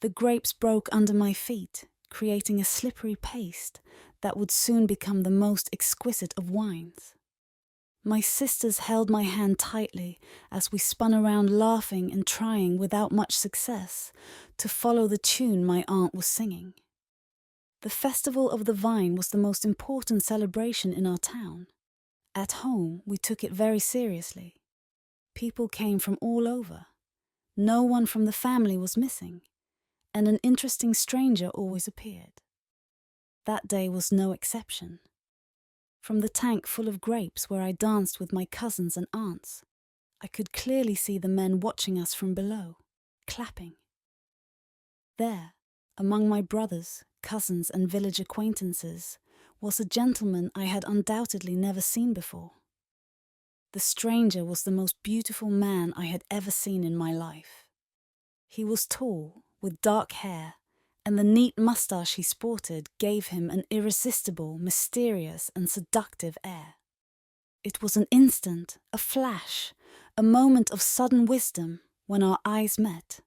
The grapes broke under my feet, creating a slippery paste that would soon become the most exquisite of wines. My sisters held my hand tightly as we spun around laughing and trying without much success to follow the tune my aunt was singing. The Festival of the Vine was the most important celebration in our town. At home, we took it very seriously. People came from all over. No one from the family was missing, and an interesting stranger always appeared. That day was no exception. From the tank full of grapes where I danced with my cousins and aunts, I could clearly see the men watching us from below, clapping. There, among my brothers, cousins, and village acquaintances, was a gentleman I had undoubtedly never seen before. The stranger was the most beautiful man I had ever seen in my life. He was tall, with dark hair, and the neat moustache he sported gave him an irresistible, mysterious, and seductive air. It was an instant, a flash, a moment of sudden wisdom when our eyes met,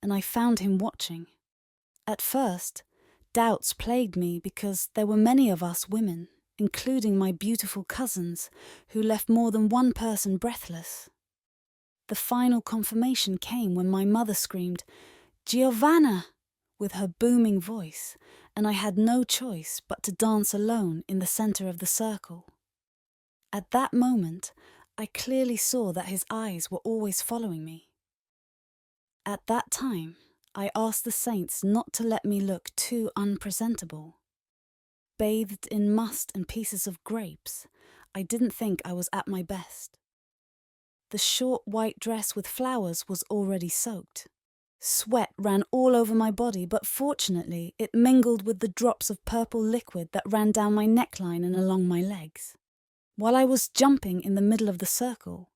and I found him watching. At first, doubts plagued me because there were many of us women, including my beautiful cousins, who left more than one person breathless. The final confirmation came when my mother screamed, "Giovanna!" with her booming voice, and I had no choice but to dance alone in the center of the circle. At that moment, I clearly saw that his eyes were always following me. At that time, I asked the saints not to let me look too unpresentable. Bathed in must and pieces of grapes, I didn't think I was at my best. The short white dress with flowers was already soaked. Sweat ran all over my body, but fortunately it mingled with the drops of purple liquid that ran down my neckline and along my legs. While I was jumping in the middle of the circle,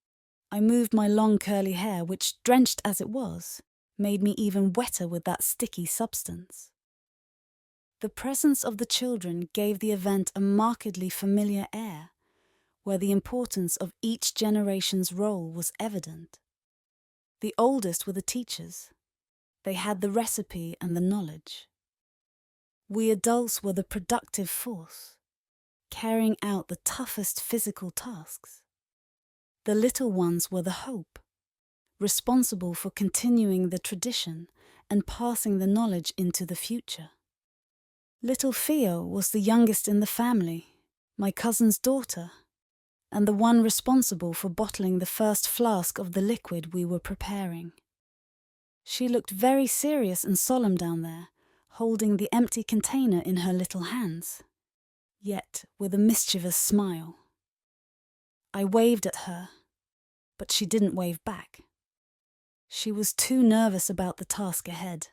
I moved my long curly hair, which, drenched as it was, made me even wetter with that sticky substance. The presence of the children gave the event a markedly familiar air, where the importance of each generation's role was evident. The oldest were the teachers. They had the recipe and the knowledge. We adults were the productive force, carrying out the toughest physical tasks. The little ones were the hope, responsible for continuing the tradition and passing the knowledge into the future. Little Theo was the youngest in the family, my cousin's daughter, and the one responsible for bottling the first flask of the liquid we were preparing. She looked very serious and solemn down there, holding the empty container in her little hands, yet with a mischievous smile. I waved at her, but she didn't wave back. She was too nervous about the task ahead.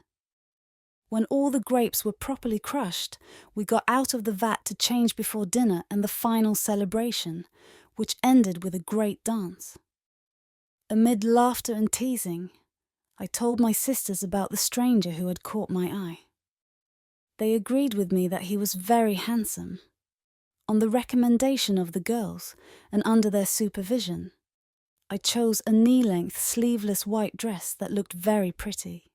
When all the grapes were properly crushed, we got out of the vat to change before dinner and the final celebration, which ended with a great dance. Amid laughter and teasing, I told my sisters about the stranger who had caught my eye. They agreed with me that he was very handsome. On the recommendation of the girls, and under their supervision, I chose a knee-length sleeveless white dress that looked very pretty.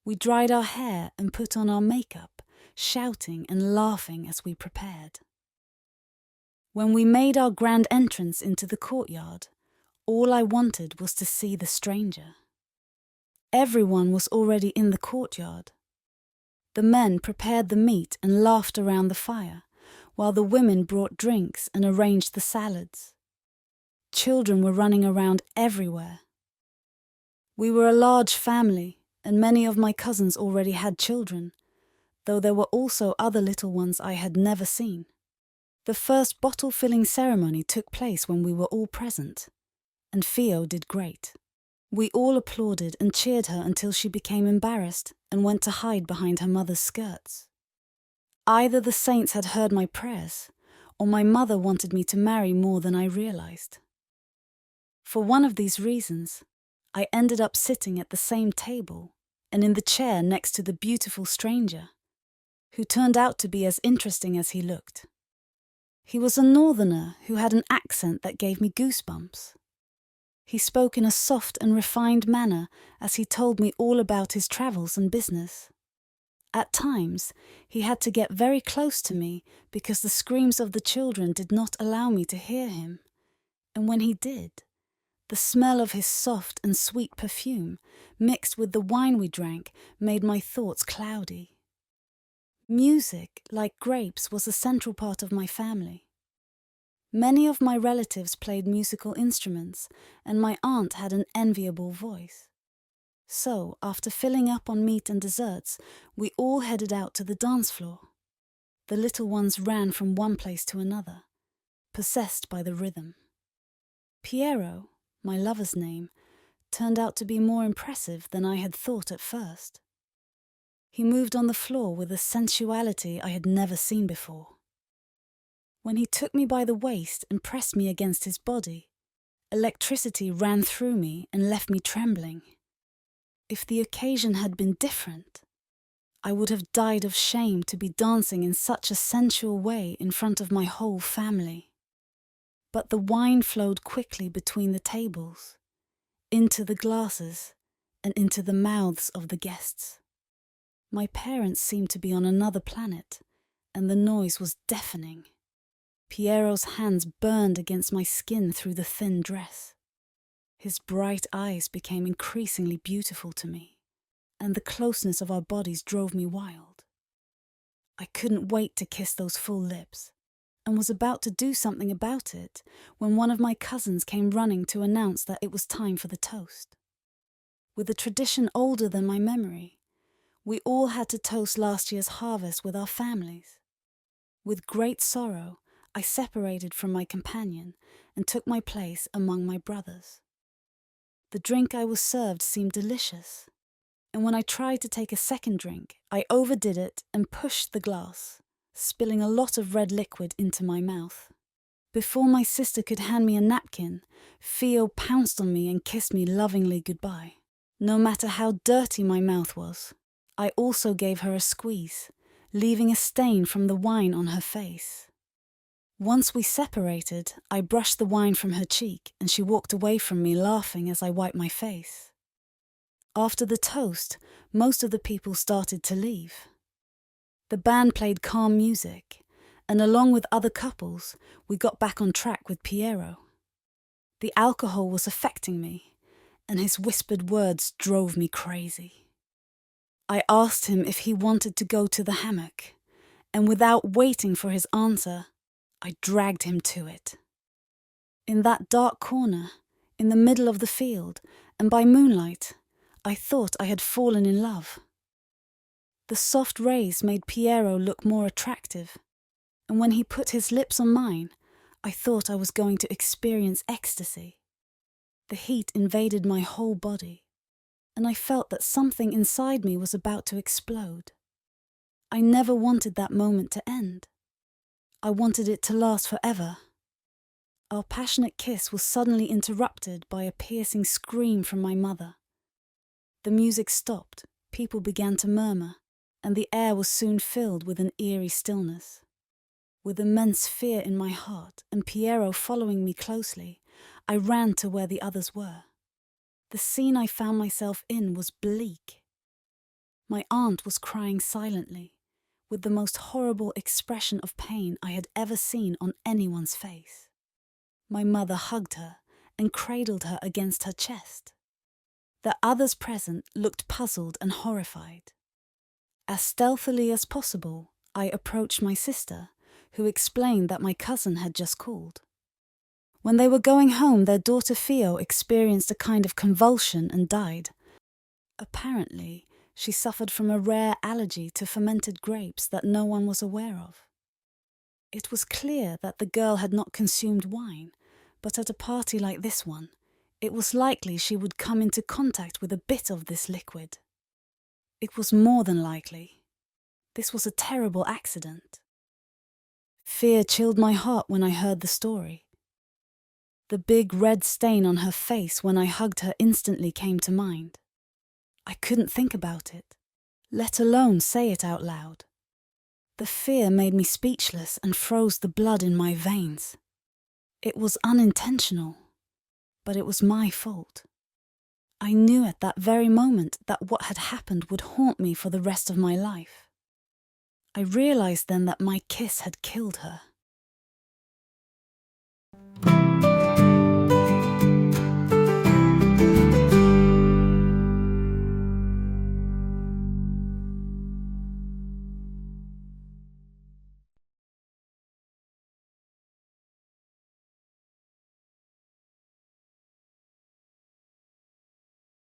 We dried our hair and put on our makeup, shouting and laughing as we prepared. When we made our grand entrance into the courtyard, all I wanted was to see the stranger. Everyone was already in the courtyard. The men prepared the meat and laughed around the fire, while the women brought drinks and arranged the salads. Children were running around everywhere. We were a large family, and many of my cousins already had children, though there were also other little ones I had never seen. The first bottle-filling ceremony took place when we were all present, and Theo did great. We all applauded and cheered her until she became embarrassed and went to hide behind her mother's skirts. Either the saints had heard my prayers, or my mother wanted me to marry more than I realized. For one of these reasons, I ended up sitting at the same table and in the chair next to the beautiful stranger, who turned out to be as interesting as he looked. He was a northerner who had an accent that gave me goosebumps. He spoke in a soft and refined manner as he told me all about his travels and business. At times, he had to get very close to me because the screams of the children did not allow me to hear him. And when he did, the smell of his soft and sweet perfume, mixed with the wine we drank, made my thoughts cloudy. Music, like grapes, was a central part of my family. Many of my relatives played musical instruments, and my aunt had an enviable voice. So, after filling up on meat and desserts, we all headed out to the dance floor. The little ones ran from one place to another, possessed by the rhythm. Piero, my lover's name, turned out to be more impressive than I had thought at first. He moved on the floor with a sensuality I had never seen before. When he took me by the waist and pressed me against his body, electricity ran through me and left me trembling. If the occasion had been different, I would have died of shame to be dancing in such a sensual way in front of my whole family. But the wine flowed quickly between the tables, into the glasses, and into the mouths of the guests. My parents seemed to be on another planet, and the noise was deafening. Piero's hands burned against my skin through the thin dress. His bright eyes became increasingly beautiful to me, and the closeness of our bodies drove me wild. I couldn't wait to kiss those full lips, and was about to do something about it when one of my cousins came running to announce that it was time for the toast. With a tradition older than my memory, we all had to toast last year's harvest with our families. With great sorrow, I separated from my companion and took my place among my brothers. The drink I was served seemed delicious, and when I tried to take a second drink, I overdid it and pushed the glass, spilling a lot of red liquid into my mouth. Before my sister could hand me a napkin, Theo pounced on me and kissed me lovingly goodbye. No matter how dirty my mouth was, I also gave her a squeeze, leaving a stain from the wine on her face. Once we separated, I brushed the wine from her cheek and she walked away from me laughing as I wiped my face. After the toast, most of the people started to leave. The band played calm music, and along with other couples, we got back on track with Piero. The alcohol was affecting me, and his whispered words drove me crazy. I asked him if he wanted to go to the hammock, and without waiting for his answer, I dragged him to it. In that dark corner, in the middle of the field, and by moonlight, I thought I had fallen in love. The soft rays made Piero look more attractive, and when he put his lips on mine, I thought I was going to experience ecstasy. The heat invaded my whole body, and I felt that something inside me was about to explode. I never wanted that moment to end. I wanted it to last forever. Our passionate kiss was suddenly interrupted by a piercing scream from my mother. The music stopped, people began to murmur, and the air was soon filled with an eerie stillness. With immense fear in my heart and Piero following me closely, I ran to where the others were. The scene I found myself in was bleak. My aunt was crying silently, with the most horrible expression of pain I had ever seen on anyone's face. My mother hugged her and cradled her against her chest. The others present looked puzzled and horrified. As stealthily as possible, I approached my sister, who explained that my cousin had just called. When they were going home, their daughter Theo experienced a kind of convulsion and died. Apparently, she suffered from a rare allergy to fermented grapes that no one was aware of. It was clear that the girl had not consumed wine, but at a party like this one, it was likely she would come into contact with a bit of this liquid. It was more than likely. This was a terrible accident. Fear chilled my heart when I heard the story. The big red stain on her face when I hugged her instantly came to mind. I couldn't think about it, let alone say it out loud. The fear made me speechless and froze the blood in my veins. It was unintentional, but it was my fault. I knew at that very moment that what had happened would haunt me for the rest of my life. I realized then that my kiss had killed her.